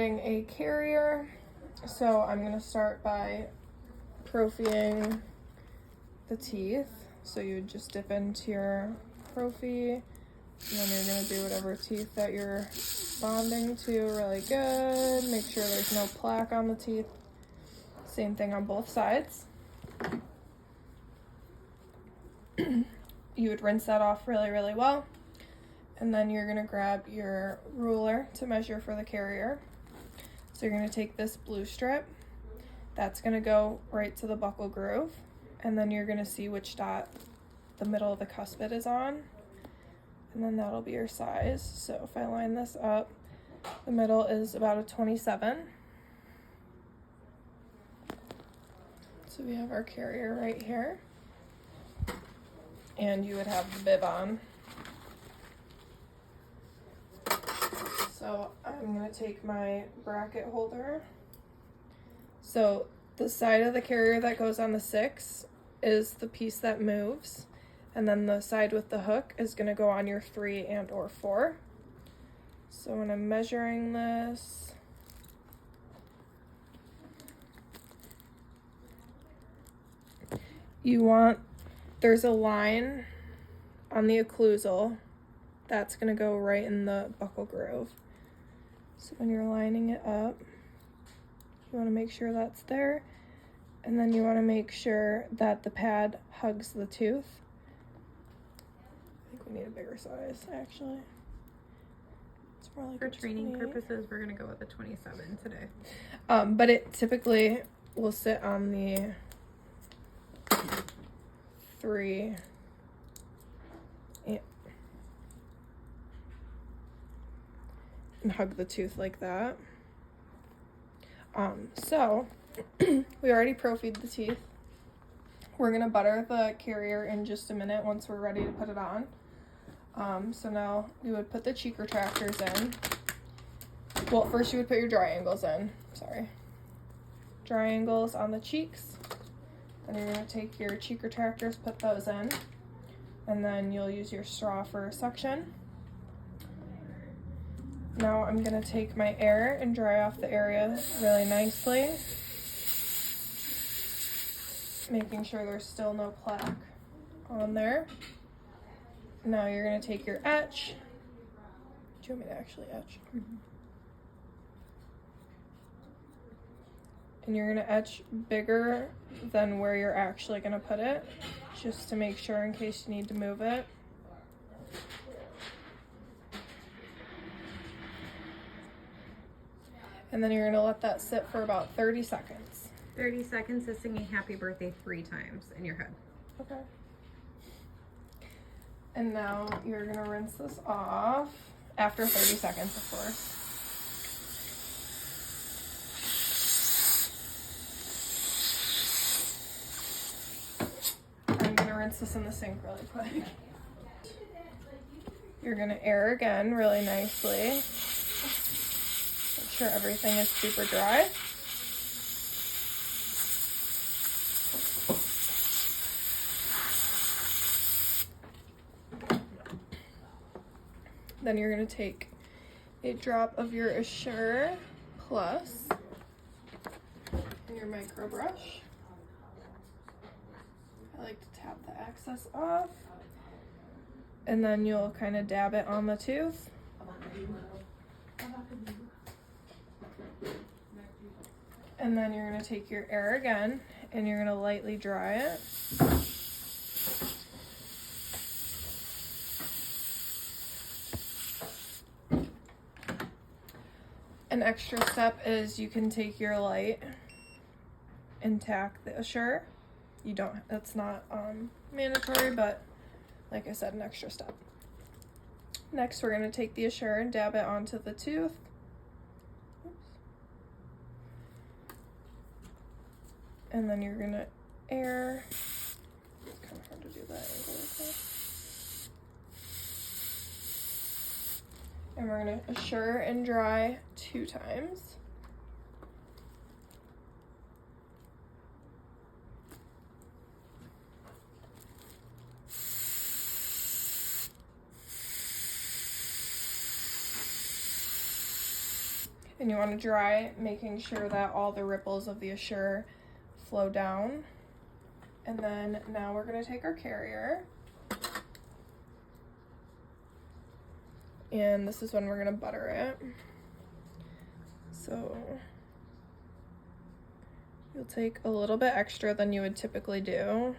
A carrier, so I'm going to start by prophying the teeth. So you would just dip into your prophy, and then you're going to do whatever teeth that you're bonding to really good. Make sure there's no plaque on the teeth. Same thing on both sides. You would rinse that off really well, and then you're going to grab your ruler to measure for the carrier. So you're going to take this blue strip, that's going to go right to the buccal groove, and then you're going to see which dot the middle of the cuspid is on, and then that'll be your size. So if I line this up, the middle is about a 27. So we have our carrier right here, and you would have the bib on. So I'm going to take my bracket holder. So the side of the carrier that goes on the 6 is the piece that moves, and then the side with the hook is going to go on your 3 and or 4. So when I'm measuring this, there's a line on the occlusal that's going to go right in the buccal groove. So when you're lining it up, you want to make sure that's there, and then you want to make sure that the pad hugs the tooth. I think we need a bigger size, actually. It's more like for training purposes, we're going to go with a 27 today. But it typically will sit on the 3 and hug the tooth like that. So we already prophied the teeth. We're gonna butter the carrier in just a minute once we're ready to put it on. So now you would put the cheek retractors in. Well, first you would put your dry angles in. Sorry. Dry angles on the cheeks. Then you're gonna take your cheek retractors, put those in, and then you'll use your straw for suction. Now I'm going to take my air and dry off the area really nicely, making sure there's still no plaque on there. Now you're going to take your etch. Do you want me to actually etch? Mm-hmm. And you're going to etch bigger than where you're actually going to put it, just to make sure in case you need to move it. And then you're going to let that sit for about 30 seconds. 30 seconds is singing happy birthday 3 times in your head. Okay. And now you're going to rinse this off after 30 seconds, of course. I'm going to rinse this in the sink really quick. You're going to air again really nicely. Make sure everything is super dry. Then you're going to take a drop of your Assure Plus and your micro brush. I like to tap the excess off, and then you'll kind of dab it on the tooth. And then you're going to take your air again, and you're going to lightly dry it. An extra step is you can take your light and tack the Assure. You don't, that's not mandatory, but like I said, an extra step. Next, we're going to take the Assure and dab it onto the tooth. And then you're gonna air. It's kind of hard to do that angle like that. And we're gonna Assure and dry 2 times. And you want to dry, making sure that all the ripples of the Assure flow down. And then now we're going to take our carrier. And this is when we're going to butter it. So you'll take a little bit extra than you would typically do.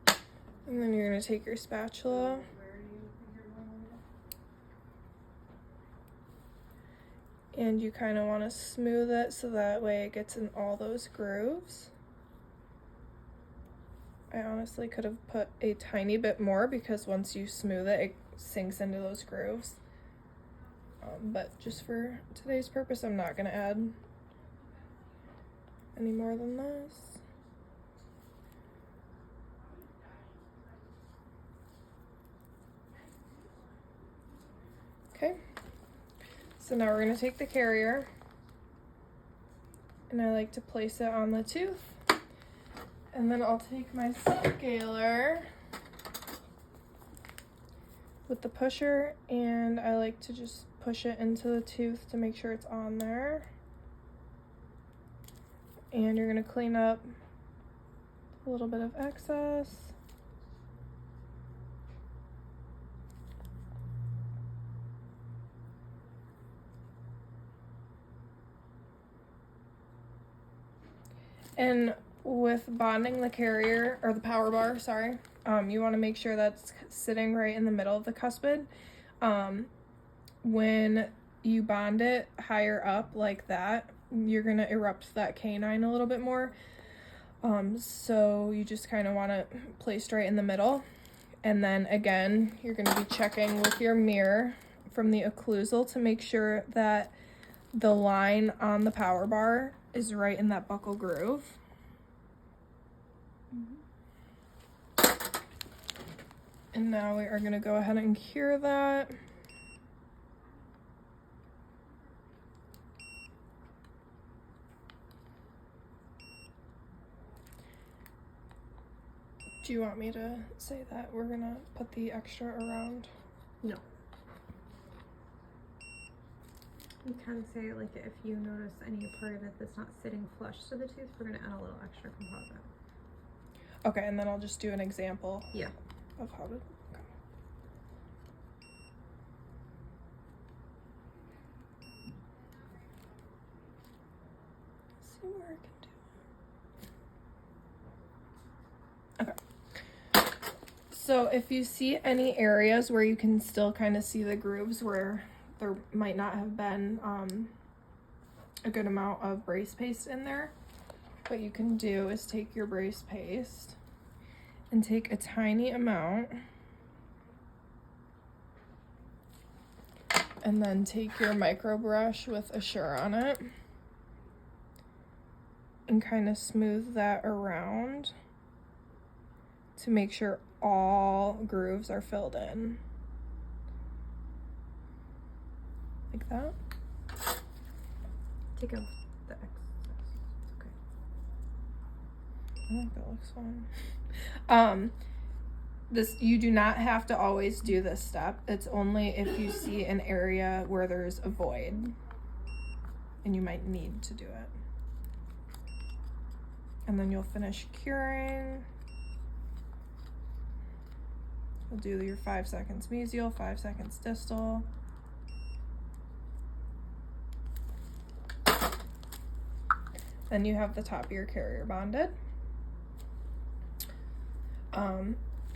And then you're going to take your spatula. And you kind of want to smooth it so that way it gets in all those grooves. I honestly could have put a tiny bit more because once you smooth it, it sinks into those grooves. But just for today's purpose, I'm not going to add any more than this. Okay. So now we're going to take the carrier, and I like to place it on the tooth, and then I'll take my scaler with the pusher, and I like to just push it into the tooth to make sure it's on there. And you're going to clean up a little bit of excess. And with bonding the carrier, or the power bar, sorry, you want to make sure that's sitting right in the middle of the cuspid. When you bond it higher up like that, you're going to erupt that canine a little bit more. So you just kind of want to place right in the middle. And then again, you're going to be checking with your mirror from the occlusal to make sure that the line on the power bar is right in that buccal groove. And now we are going to go ahead and cure that. Do you want me to say that we're going to put the extra around? No. You kind of say, like, if you notice any part of it that's not sitting flush to the tooth, we're going to add a little extra composite. Okay, and then I'll just do an example. Yeah. Of how to. See where I can do it. Okay. So if you see any areas where you can still kind of see the grooves where there might not have been a good amount of brace paste in there, what you can do is take your brace paste and take a tiny amount and then take your micro brush with Assure on it and kind of smooth that around to make sure all grooves are filled in. Like that. Take out the excess. Okay. I think that looks fine. This, you do not have to always do this step. It's only if you see an area where there's a void and you might need to do it. And then you'll finish curing. You'll do your 5 seconds mesial, 5 seconds distal. Then you have the top of your carrier bonded.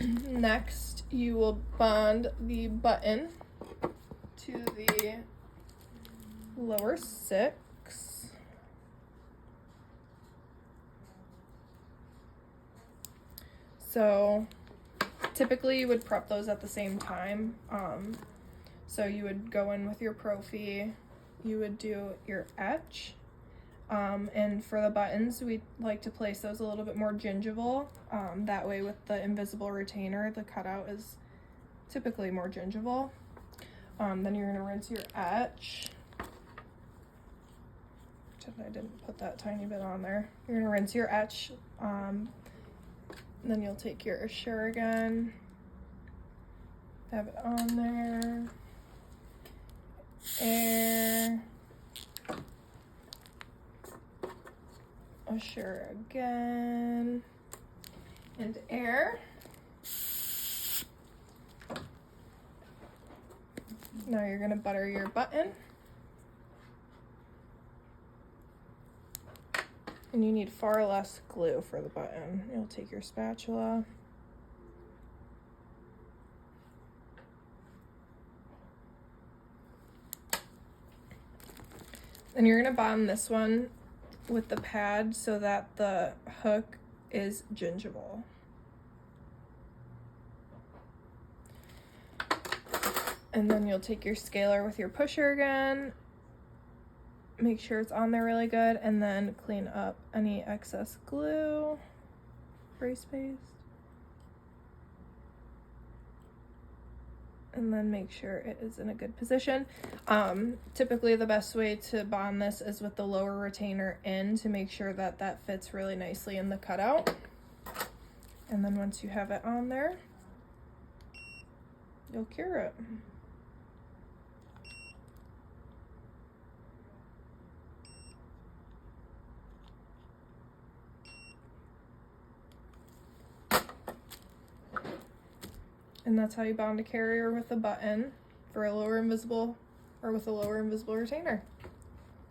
Next, you will bond the button to the lower 6. So typically you would prep those at the same time. So you would go in with your Profi, you would do your etch. And for the buttons, we like to place those a little bit more gingival. That way with the invisible retainer, the cutout is typically more gingival. Then you're gonna rinse your etch. Pretend I didn't put that tiny bit on there. You're gonna rinse your etch. Then you'll take your Assure again. Have it on there. air, assure again, and air. Now you're going to butter your button. And you need far less glue for the button. You'll take your spatula. And you're going to bond this one with the pad so that the hook is gingival. And then you'll take your scaler with your pusher again, make sure it's on there really good, and then clean up any excess glue, grease paste. And then make sure it is in a good position. Typically the best way to bond this is with the lower retainer in to make sure that that fits really nicely in the cutout. And then once you have it on there, you'll cure it. And that's how you bond a carrier with a button for a lower invisible, or with a lower invisible retainer.